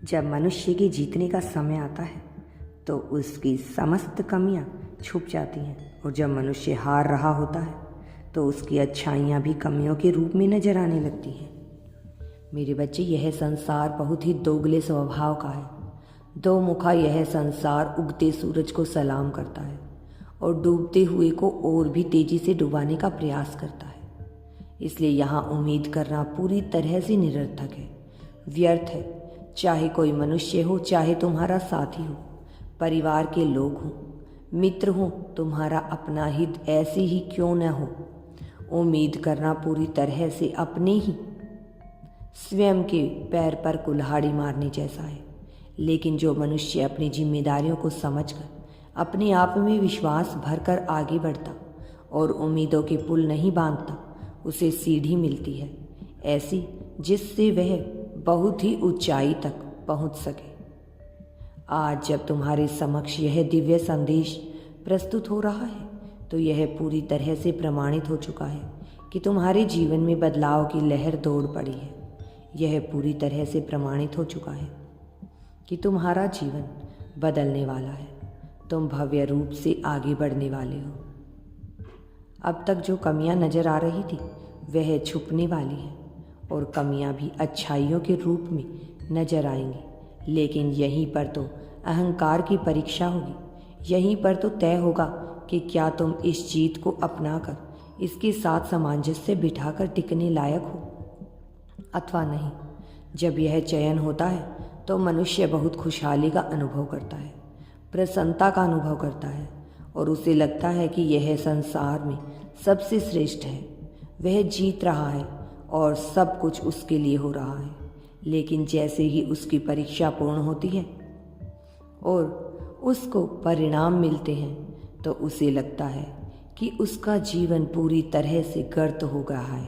जब मनुष्य के जीतने का समय आता है तो उसकी समस्त कमियां छुप जाती हैं, और जब मनुष्य हार रहा होता है तो उसकी अच्छाइयां भी कमियों के रूप में नजर आने लगती हैं। मेरे बच्चे, यह संसार बहुत ही दोगले स्वभाव का है। दो मुखा यह संसार उगते सूरज को सलाम करता है और डूबते हुए को और भी तेजी से डुबाने का प्रयास करता है। इसलिए यहाँ उम्मीद करना पूरी तरह से निरर्थक है, व्यर्थ है। चाहे कोई मनुष्य हो, चाहे तुम्हारा साथी हो, परिवार के लोग हों, मित्र हों, तुम्हारा अपना हित ऐसे ही क्यों न हो, उम्मीद करना पूरी तरह से अपने ही स्वयं के पैर पर कुल्हाड़ी मारने जैसा है। लेकिन जो मनुष्य अपनी जिम्मेदारियों को समझकर अपने आप में विश्वास भरकर आगे बढ़ता और उम्मीदों के पुल नहीं बांधता, उसे सीढ़ी मिलती है ऐसी जिससे वह बहुत ही ऊंचाई तक पहुंच सके। आज जब तुम्हारे समक्ष यह दिव्य संदेश प्रस्तुत हो रहा है तो यह पूरी तरह से प्रमाणित हो चुका है कि तुम्हारे जीवन में बदलाव की लहर दौड़ पड़ी है। यह पूरी तरह से प्रमाणित हो चुका है कि तुम्हारा जीवन बदलने वाला है। तुम भव्य रूप से आगे बढ़ने वाले हो। अब तक जो कमियां नजर आ रही थी वह छुपने वाली है और कमियां भी अच्छाइयों के रूप में नजर आएंगी। लेकिन यहीं पर तो अहंकार की परीक्षा होगी। यहीं पर तो तय होगा कि क्या तुम इस जीत को अपनाकर इसके साथ सामंजस्य बिठाकर टिकने लायक हो अथवा नहीं। जब यह चयन होता है तो मनुष्य बहुत खुशहाली का अनुभव करता है, प्रसन्नता का अनुभव करता है और उसे लगता है कि यह संसार में सबसे श्रेष्ठ है। वह जीत रहा है और सब कुछ उसके लिए हो रहा है। लेकिन जैसे ही उसकी परीक्षा पूर्ण होती है और उसको परिणाम मिलते हैं तो उसे लगता है कि उसका जीवन पूरी तरह से गर्त हो गया है।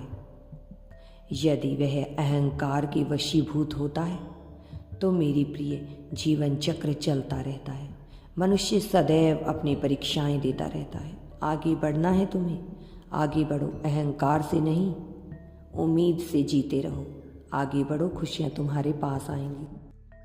यदि वह अहंकार के वशीभूत होता है तो मेरी प्रिय जीवन चक्र चलता रहता है। मनुष्य सदैव अपनी परीक्षाएं देता रहता है। आगे बढ़ना है तुम्हें, आगे बढ़ो, अहंकार से नहीं उम्मीद से जीते रहो। आगे बढ़ो, खुशियां तुम्हारे पास आएंगी।